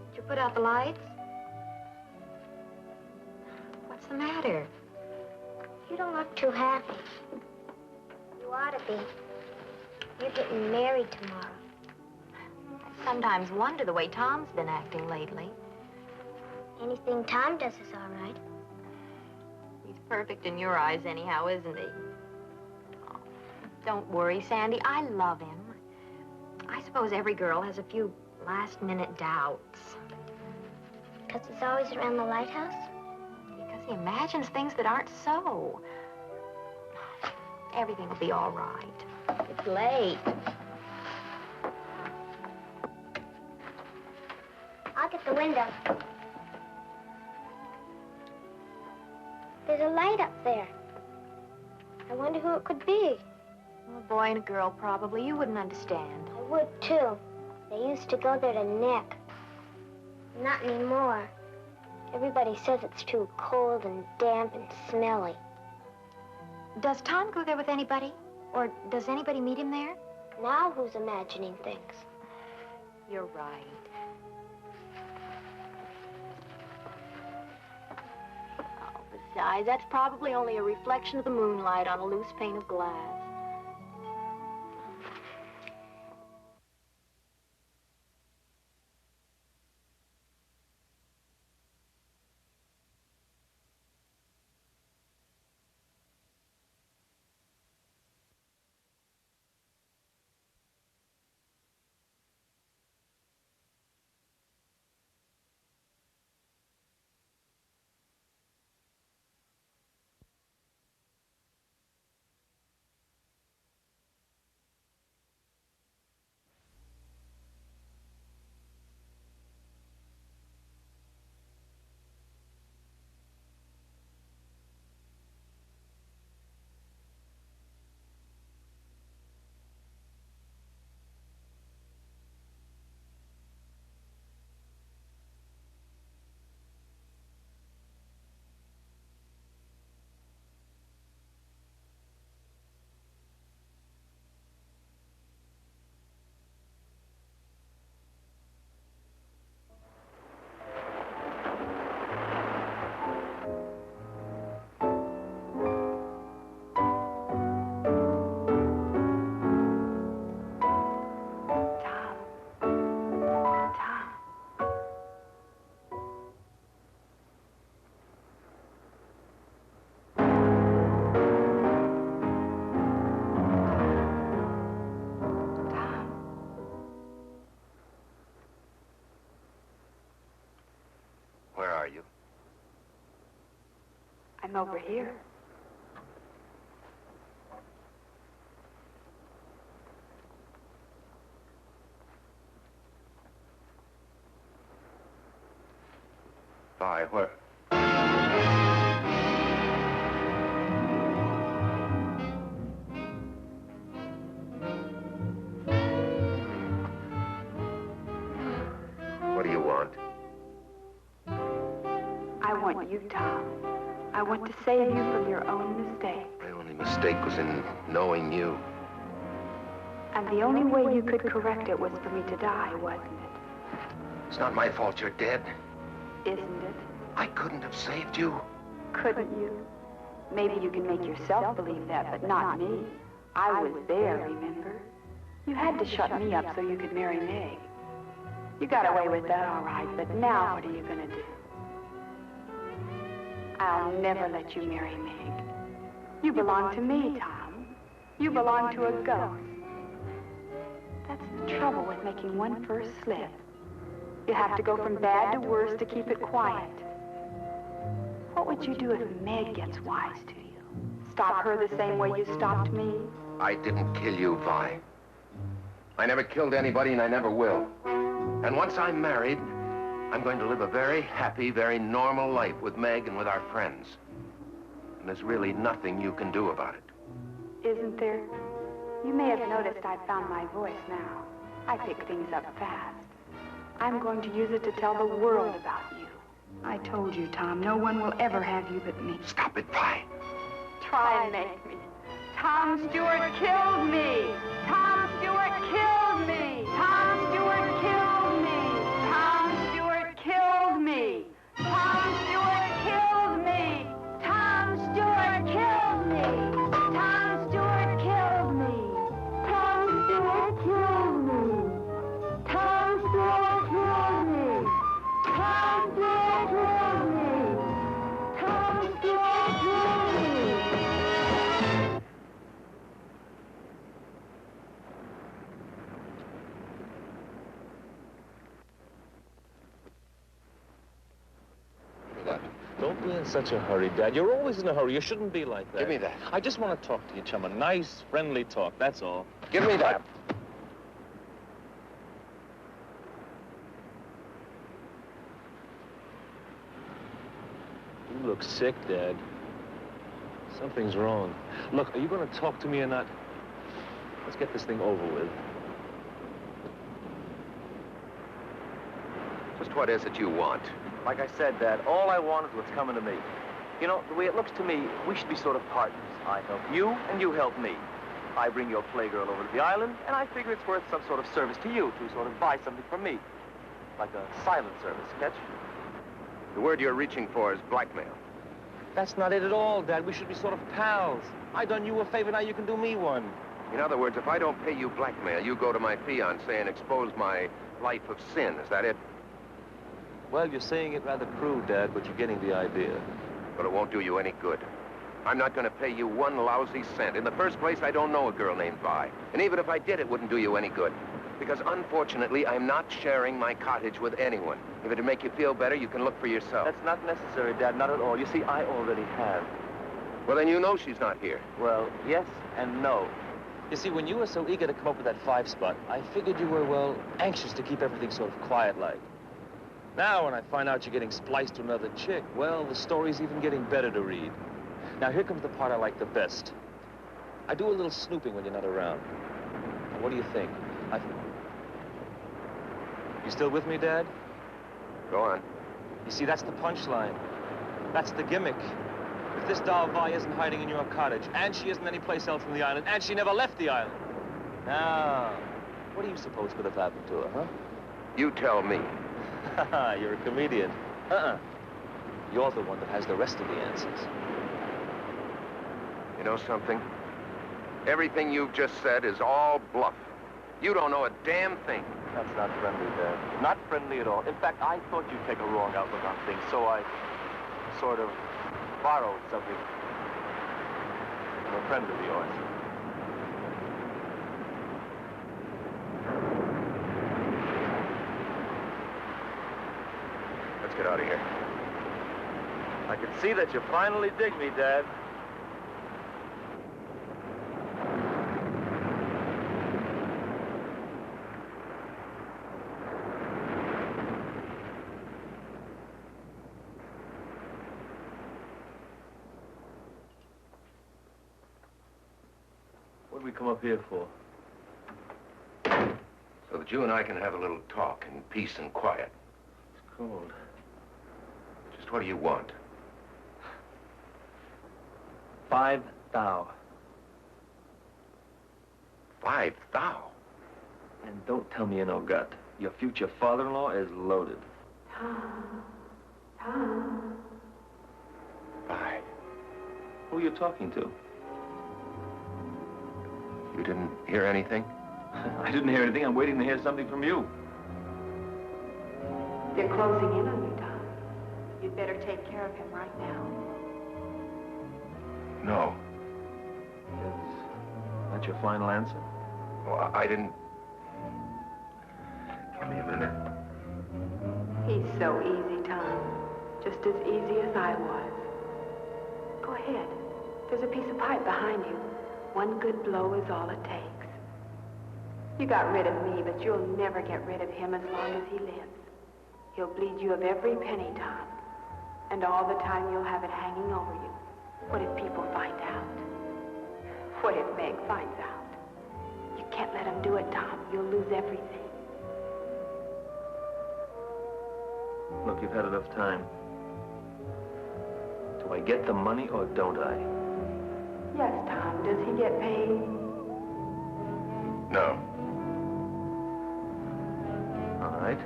Did you put out the lights? What's the matter? You don't look too happy. You ought to be. You're getting married tomorrow. I sometimes wonder the way Tom's been acting lately. Anything Tom does is all right. He's perfect in your eyes anyhow, isn't he? Oh, don't worry, Sandy. I love him. I suppose every girl has a few last-minute doubts. Because he's always around the lighthouse? Because he imagines things that aren't so. Everything will be all right. It's late. I'll get the window. There's a light up there. I wonder who it could be. A boy and a girl, probably. You wouldn't understand. I would, too. They used to go there to neck. Not anymore. Everybody says it's too cold and damp and smelly. Does Tom go there with anybody? Or does anybody meet him there? Now who's imagining things? You're right. Oh, besides, that's probably only a reflection of the moonlight on a loose pane of glass. I'm over here. Vi, where? What do you want? I want you, Tom. I want to save you from your own mistake. My only mistake was in knowing you. And the only way you could correct it was for me to die, wasn't it? It's not my fault you're dead. Isn't it? I couldn't have saved you. Couldn't you? Maybe you can make yourself believe that, but not me. I was there, remember? You had to shut me up so you could marry Meg. You got away with that, all right, but now what are you gonna do? I'll never let you marry Meg. You belong to me, Tom. You belong to a ghost. That's the trouble with making one first slip. You have to go from bad to worse to keep it quiet. What would you do if Meg gets wise to you? Stop her the same way you stopped me? I didn't kill you, Vi. I never killed anybody, and I never will. And once I'm married, I'm going to live a very happy, very normal life with Meg and with our friends. And there's really nothing you can do about it. Isn't there? You may have noticed I've found my voice now. I pick things up fast. I'm going to use it to tell the world about you. I told you, Tom, no one will ever have you but me. Stop it, Vi. Try and make me. Tom Stewart killed me. Tom Stewart killed me. Tom Stewart killed me. Tom Stewart killed me. Tom Stewart killed me. Tom Stewart killed me. Tom Stewart killed me. Tom Stewart killed me. Tom Stewart killed me. Tom Stewart killed me. Tom Stewart killed me. Don't be in such a hurry, Dad. You're always in a hurry. You shouldn't be like that. Give me that. I just want to talk to you, chum. A nice, friendly talk, that's all. Give me that. You look sick, Dad. Something's wrong. Look, are you going to talk to me or not? Let's get this thing over with. Just what is it you want? Like I said, Dad, all I want is what's coming to me. You know, the way it looks to me, we should be sort of partners. I help you, and you help me. I bring your playgirl over to the island, and I figure it's worth some sort of service to you to sort of buy something from me. Like a silent service, catch? The word you're reaching for is blackmail. That's not it at all, Dad. We should be sort of pals. I done you a favor, now you can do me one. In other words, if I don't pay you blackmail, you go to my fiancée and expose my life of sin. Is that it? Well, you're saying it rather crude, Dad, but you're getting the idea. But it won't do you any good. I'm not going to pay you one lousy cent. In the first place, I don't know a girl named Vi. And even if I did, it wouldn't do you any good. Because unfortunately, I'm not sharing my cottage with anyone. If it'd make you feel better, you can look for yourself. That's not necessary, Dad, not at all. You see, I already have. Well, then you know she's not here. Well, yes and no. You see, when you were so eager to come up with that 5 spot, I figured you were, well, anxious to keep everything sort of quiet-like. Now, when I find out you're getting spliced to another chick, well, the story's even getting better to read. Now, here comes the part I like the best. I do a little snooping when you're not around. Now, what do you think? You still with me, Dad? Go on. You see, that's the punchline. That's the gimmick. If this doll Vi isn't hiding in your cottage, and she isn't anyplace else on the island, and she never left the island. Now, what do you suppose could have happened to her, huh? You tell me. You're a comedian. You're the one that has the rest of the answers. You know something? Everything you've just said is all bluff. You don't know a damn thing. That's not friendly, Dad. Not friendly at all. In fact, I thought you'd take a wrong outlook on things, so I sort of borrowed something from a friend of yours. Let's get out of here. I can see that you finally dig me, Dad. What did we come up here for? So that you and I can have a little talk in peace and quiet. It's cold. Just what do you want? 5 thou. 5 thou? And don't tell me you no gut. Your future father-in-law is loaded. Tom. 5. Who are you talking to? You didn't hear anything? I didn't hear anything. I'm waiting to hear something from you. They're closing in on you, Tom. You'd better take care of him right now. No. Is that your final answer? Well, I didn't... Give me a minute. He's so easy, Tom. Just as easy as I was. Go ahead. There's a piece of pipe behind you. One good blow is all it takes. You got rid of me, but you'll never get rid of him as long as he lives. He'll bleed you of every penny, Tom. And all the time you'll have it hanging over you. What if people find out? What if Meg finds out? You can't let him do it, Tom. You'll lose everything. Look, you've had enough time. Do I get the money or don't I? Yes, Tom. Does he get paid? No. All right.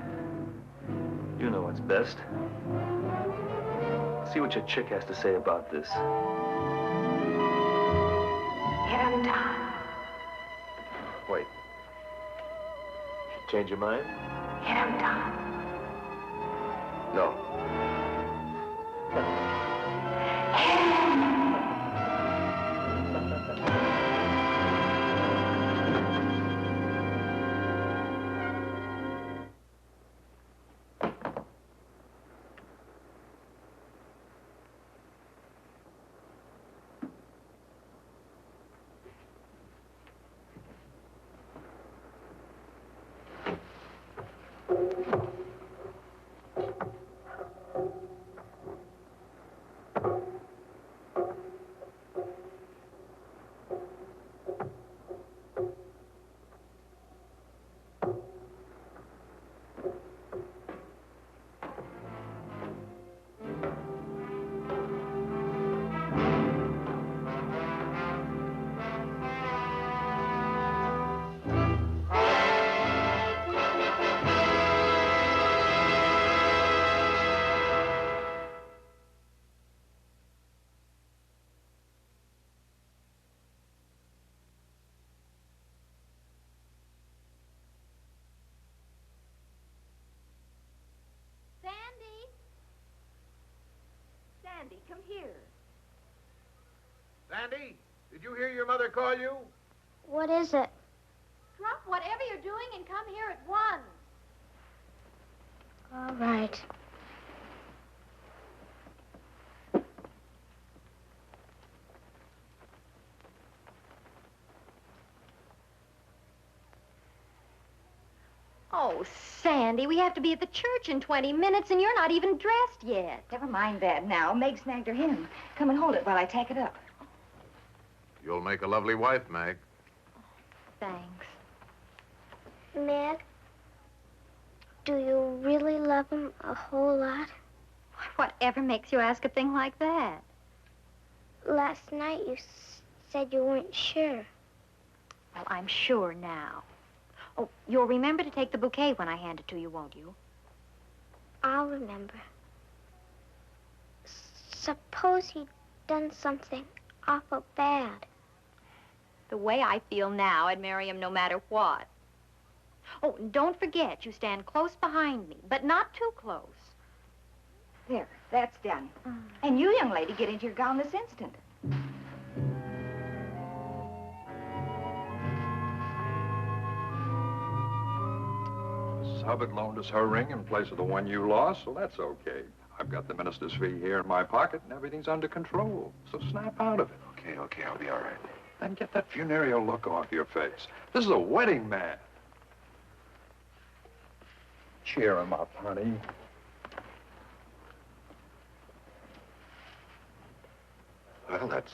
You know what's best. See what your chick has to say about this. Hit him, Tom. Wait. Change your mind? Hit him, Tom. No. Sandy, come here. Sandy, did you hear your mother call you? What is it? Drop whatever you're doing and come here at once. All right. Oh, Sandy, we have to be at the church in 20 minutes, and you're not even dressed yet. Never mind that now. Meg snagged her hymn. Come and hold it while I tack it up. You'll make a lovely wife, Meg. Thanks. Meg, do you really love him a whole lot? Whatever makes you ask a thing like that? Last night you said you weren't sure. Well, I'm sure now. Oh, you'll remember to take the bouquet when I hand it to you, won't you? I'll remember. Suppose he'd done something awful bad. The way I feel now, I'd marry him no matter what. Oh, and don't forget, you stand close behind me, but not too close. There, that's done. And you, young lady, get into your gown this instant. Miss Hubbard loaned us her ring in place of the one you lost, so that's okay. I got the minister's fee here in my pocket, and everything's under control. So snap out of it. Okay, I'll be all right. And get that funereal look off your face. This is a wedding man. Cheer him up, honey. Well, that's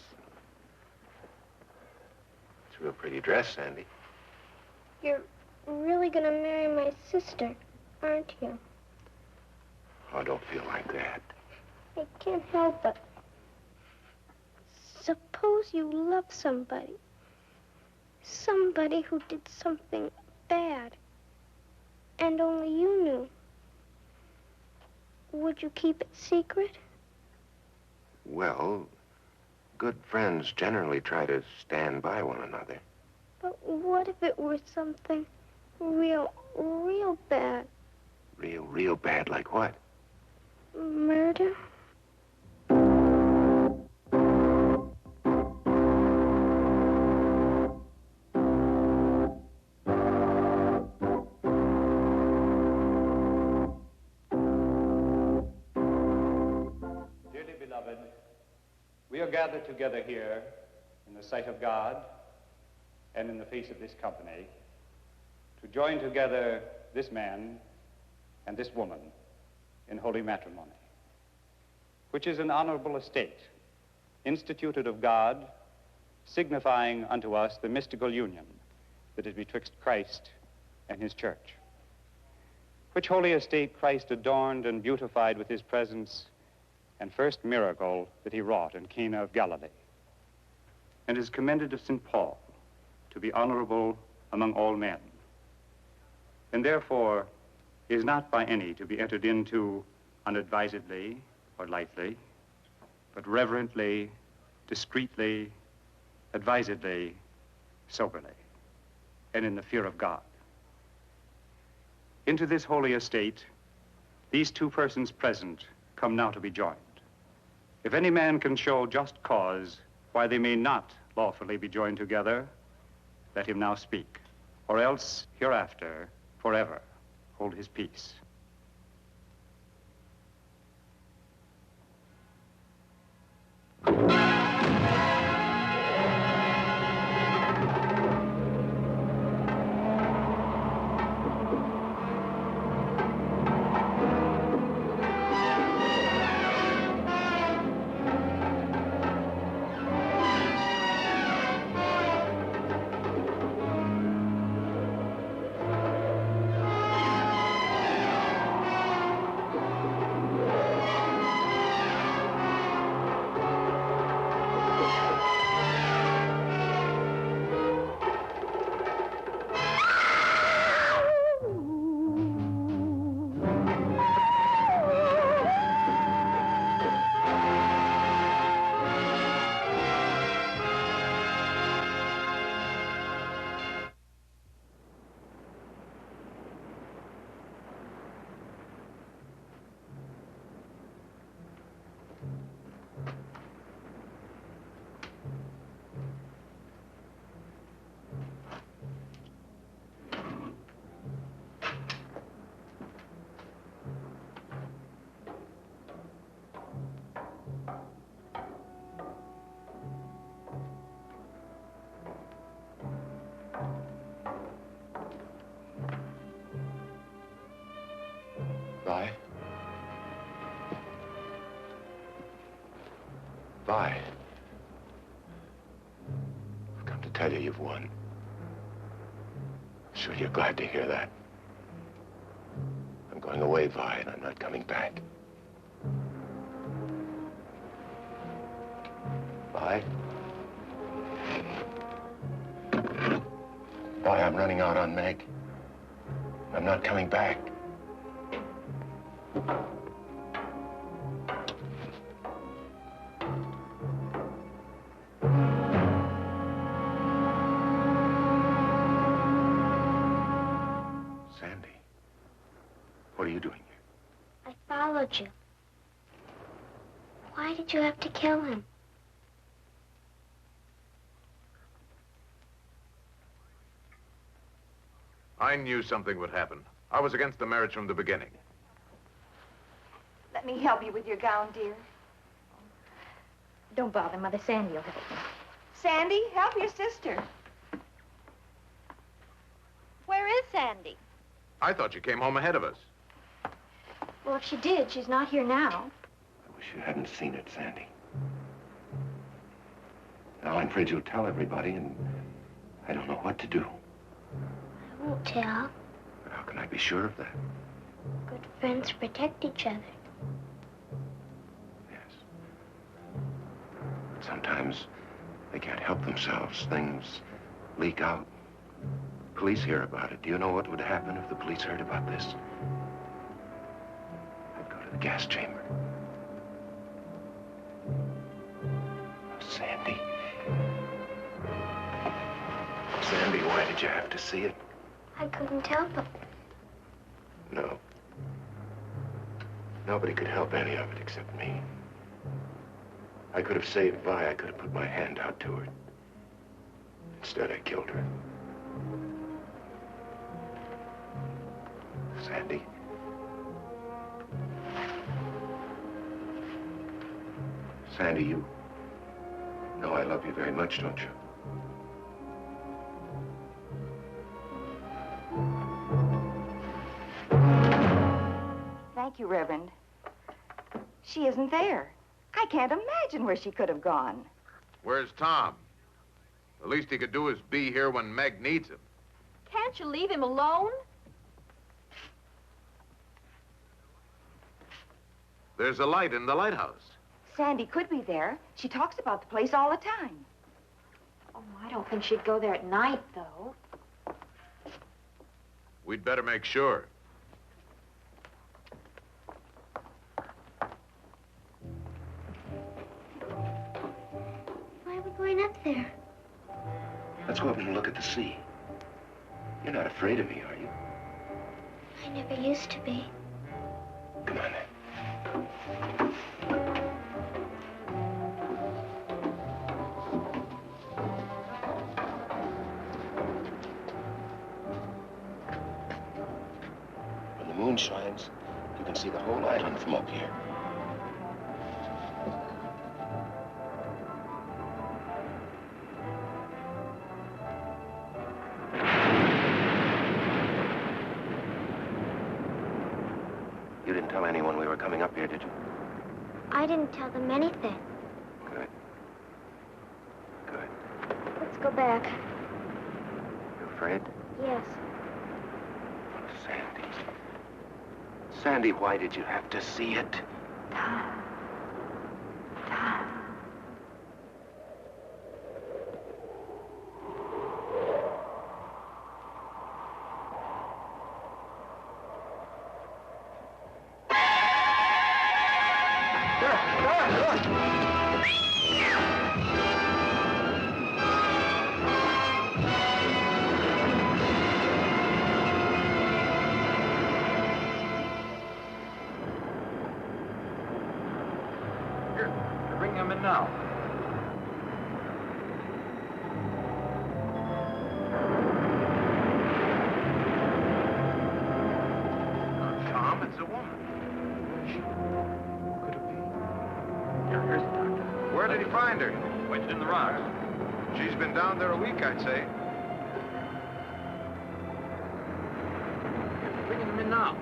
a real pretty dress, Sandy. You're really gonna marry my sister, aren't you? Oh, don't feel like that. I can't help it. Suppose you love somebody. Somebody who did something bad. And only you knew. Would you keep it secret? Well, good friends generally try to stand by one another. But what if it were something real bad? Real bad, like what? Murder? Dearly beloved, we are gathered together here in the sight of God and in the face of this company to join together this man and this woman in holy matrimony, which is an honorable estate, instituted of God, signifying unto us the mystical union that is betwixt Christ and his church. Which holy estate Christ adorned and beautified with his presence and first miracle that he wrought in Cana of Galilee, and is commended of St. Paul to be honorable among all men, and therefore is not by any to be entered into unadvisedly or lightly, but reverently, discreetly, advisedly, soberly, and in the fear of God. Into this holy estate, these two persons present come now to be joined. If any man can show just cause why they may not lawfully be joined together, let him now speak, or else hereafter, forever, hold his peace. Vi? Vi? I've come to tell you you've won. I'm sure you're glad to hear that. I'm going away, Vi, and I'm not coming back. Vi? Vi, I'm running out on Meg. I'm not coming back. Sandy, what are you doing here? I followed you. Why did you have to kill him? I knew something would happen. I was against the marriage from the beginning. me help you with your gown, dear. Don't bother, Mother. Sandy will help me. Sandy, help your sister. Where is Sandy? I thought you came home ahead of us. Well, if she did, she's not here now. I wish you hadn't seen it, Sandy. Now I'm afraid you'll tell everybody, and I don't know what to do. I won't tell. But how can I be sure of that? Good friends protect each other. Yes. But sometimes they can't help themselves. Things leak out. Police hear about it. Do you know what would happen if the police heard about this? I'd go to the gas chamber. Sandy. Sandy, why did you have to see it? I couldn't help it. No. Nobody could help any of it except me. I could have saved Vi. I could have put my hand out to her. Instead, I killed her. Sandy. Sandy, you know I love you very much, don't you? Thank you, Reverend. She isn't there. I can't imagine where she could have gone. Where's Tom? The least he could do is be here when Meg needs him. Can't you leave him alone? There's a light in the lighthouse. Sandy could be there. She talks about the place all the time. Oh, I don't think she'd go there at night, though. We'd better make sure. Why are we going up there? Let's go up and look at the sea. You're not afraid of me, are you? I never used to be. Come on, then. When the moon shines, you can see the whole island from up here. You didn't tell anyone we were coming up here, did you? I didn't tell them anything. Good. Good. Let's go back. You afraid? Yes. Sandy. Sandy, why did you have to see it? Tom. Tom. Now. Tom, it's a woman. Who could it be? Here, here's the doctor. Where did he find her? Wedged in the rocks. She's been down there a week, I'd say. Bringing him in now.